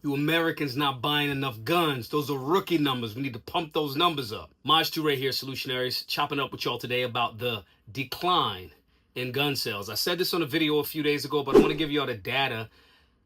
You Americans not buying enough guns. Those are rookie numbers. We need to pump those numbers up. Maj Toure here, Solutionaries, chopping up with y'all today about the decline in gun sales. I said this on a video a few days ago, but I want to give y'all the data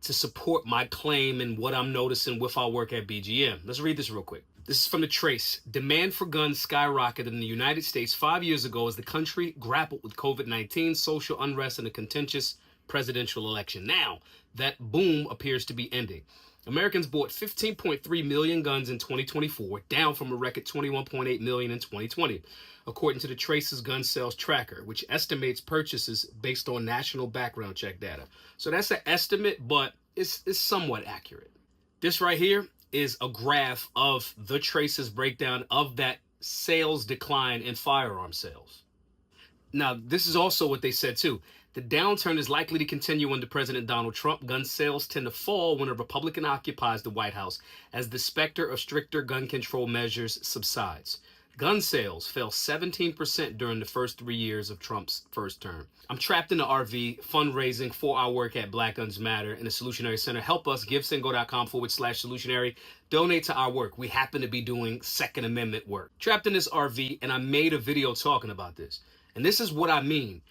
to support my claim and what I'm noticing with our work at BGM. Let's read this real quick. This is from the Trace. Demand for guns skyrocketed in the United States 5 years ago as the country grappled with COVID-19, social unrest, and a contentious presidential election. Now, that boom appears to be ending. Americans bought 15.3 million guns in 2024, down from a record 21.8 million in 2020, according to the Trace's gun sales tracker, which estimates purchases based on national background check data. So that's an estimate, but it's somewhat accurate. This right here is a graph of the Trace's breakdown of that sales decline in firearm sales. Now, this is also what they said too. The downturn is likely to continue under President Donald Trump. Gun sales tend to fall when a Republican occupies the White House as the specter of stricter gun control measures subsides. Gun sales fell 17% during the first 3 years of Trump's first term. I'm trapped in the RV fundraising for our work at Black Guns Matter and the Solutionary Center. Help us, givesendgo.com/solutionary. Donate to our work. We happen to be doing Second Amendment work. Trapped in this RV, and I made a video talking about this. And this is what I mean.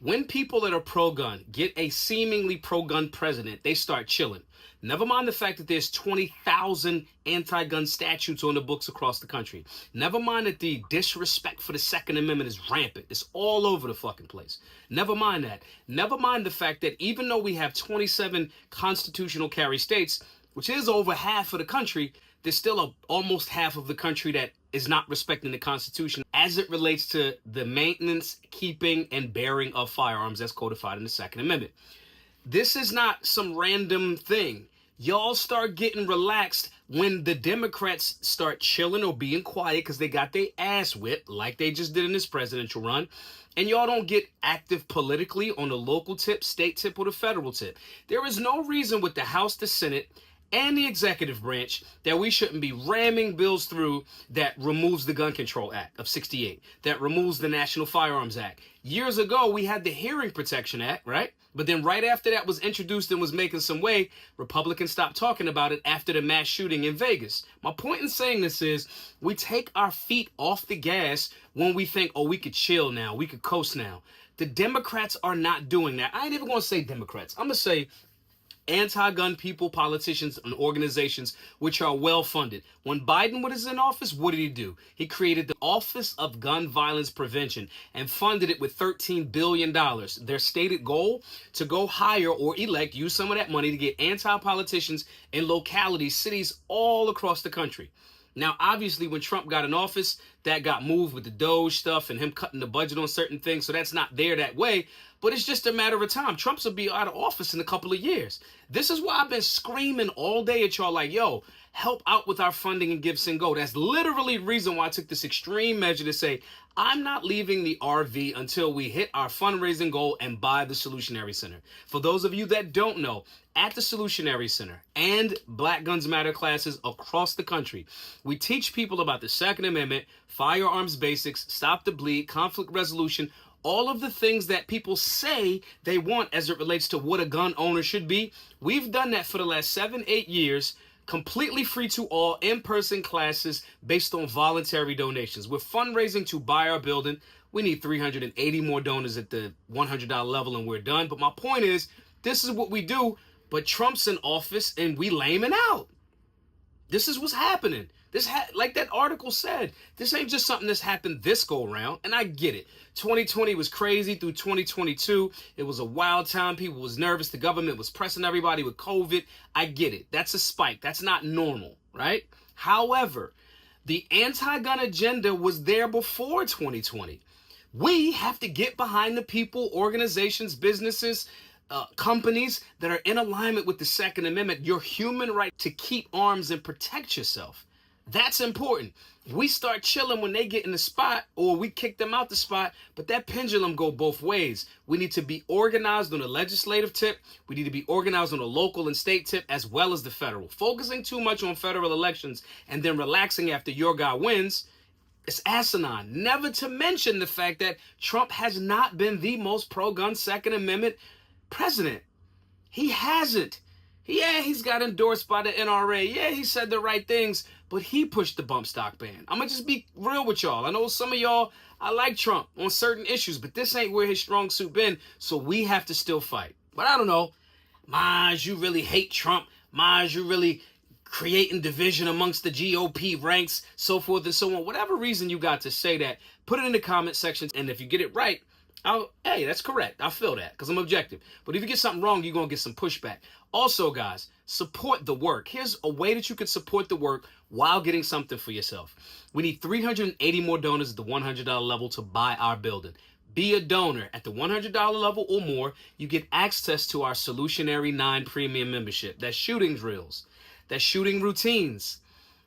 When people that are pro-gun get a seemingly pro-gun president, they start chilling. Never mind the fact that there's 20,000 anti-gun statutes on the books across the country. Never mind that the disrespect for the Second Amendment is rampant. It's all over the fucking place. Never mind that. Never mind the fact that even though we have 27 constitutional carry states, which is over half of the country, there's still almost half of the country that is not respecting the Constitution as it relates to the maintenance, keeping, and bearing of firearms as codified in the Second Amendment. This is not some random thing. Y'all start getting relaxed when the Democrats start chilling or being quiet because they got their ass whipped like they just did in this presidential run. And y'all don't get active politically on the local tip, state tip, or the federal tip. There is no reason with the House, the Senate, and the executive branch that we shouldn't be ramming bills through that removes the Gun Control Act of '68, that removes the National Firearms Act. Years ago, we had the Hearing Protection Act, right? But then right after that was introduced and was making some way, Republicans stopped talking about it after the mass shooting in Vegas. My point in saying this is we take our feet off the gas when we think, oh, we could chill now, we could coast now. The Democrats are not doing that. I ain't even going to say Democrats. I'm going to say anti-gun people, politicians, and organizations which are well-funded. When Biden was in office, what did he do? He created the Office of Gun Violence Prevention and funded it with $13 billion. Their stated goal, to go hire or elect, use some of that money to get anti-politicians in localities, cities all across the country. Now, obviously, when Trump got in office, that got moved with the Doge stuff and him cutting the budget on certain things, so that's not there that way. But it's just a matter of time. Trump's will be out of office in a couple of years. This is why I've been screaming all day at y'all like, yo, help out with our funding and Give, Send, Go. That's literally the reason why I took this extreme measure to say, I'm not leaving the RV until we hit our fundraising goal and buy the Solutionary Center. For those of you that don't know, at the Solutionary Center and Black Guns Matter classes across the country, we teach people about the Second Amendment, firearms basics, stop the bleed, conflict resolution, all of the things that people say they want as it relates to what a gun owner should be. We've done that for the last 7-8 years, completely free to all, in-person classes based on voluntary donations. We're fundraising to buy our building. We need 380 more donors at the $100 level and we're done. But my point is, this is what we do, but Trump's in office and we laming out. This is what's happening. Like that article said, this ain't just something that's happened this go around, and I get it. 2020 was crazy through 2022. It was a wild time. People was nervous. The government was pressing everybody with COVID. I get it. That's a spike. That's not normal, right? However, the anti-gun agenda was there before 2020. We have to get behind the people, organizations, businesses, companies that are in alignment with the Second Amendment, your human right to keep arms and protect yourself. That's important. We start chilling when they get in the spot or we kick them out the spot, but that pendulum go both ways. We need to be organized on the legislative tip. We need to be organized on the local and state tip as well as the federal. Focusing too much on federal elections and then relaxing after your guy wins, it's asinine. Never to mention the fact that Trump has not been the most pro-gun Second Amendment president. He hasn't. Yeah, he's got endorsed by the NRA. Yeah, he said the right things, but he pushed the bump stock ban. I'm going to just be real with y'all. I know some of y'all, I like Trump on certain issues, but this ain't where his strong suit been, so we have to still fight. But I don't know. Maj, you really hate Trump. Maj, you really creating division amongst the GOP ranks, so forth and so on. Whatever reason you got to say that, put it in the comment section, and if you get it right, hey, that's correct. I feel that because I'm objective. But if you get something wrong, you're going to get some pushback. Also, guys, support the work. Here's a way that you can support the work while getting something for yourself. We need 380 more donors at the $100 level to buy our building. Be a donor at the $100 level or more. You get access to our Solutionary 9 premium membership. That's shooting drills. That's shooting routines.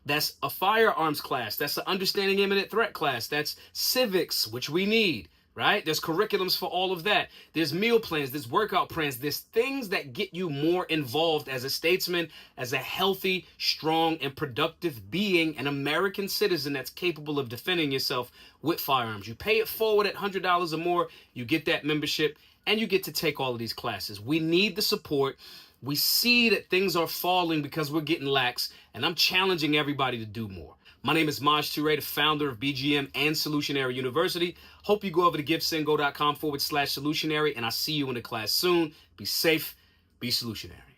That's a firearms class. That's an understanding imminent threat class. That's civics, which we need. Right? There's curriculums for all of that. There's meal plans, there's workout plans, there's things that get you more involved as a statesman, as a healthy, strong, and productive being, an American citizen that's capable of defending yourself with firearms. You pay it forward at $100 or more, you get that membership, and you get to take all of these classes. We need the support. We see that things are falling because we're getting lax, and I'm challenging everybody to do more. My name is Maj Toure, the founder of BGM and Solutionary University. Hope you go over to givesendgo.com/solutionary, and I'll see you in the class soon. Be safe, be solutionary.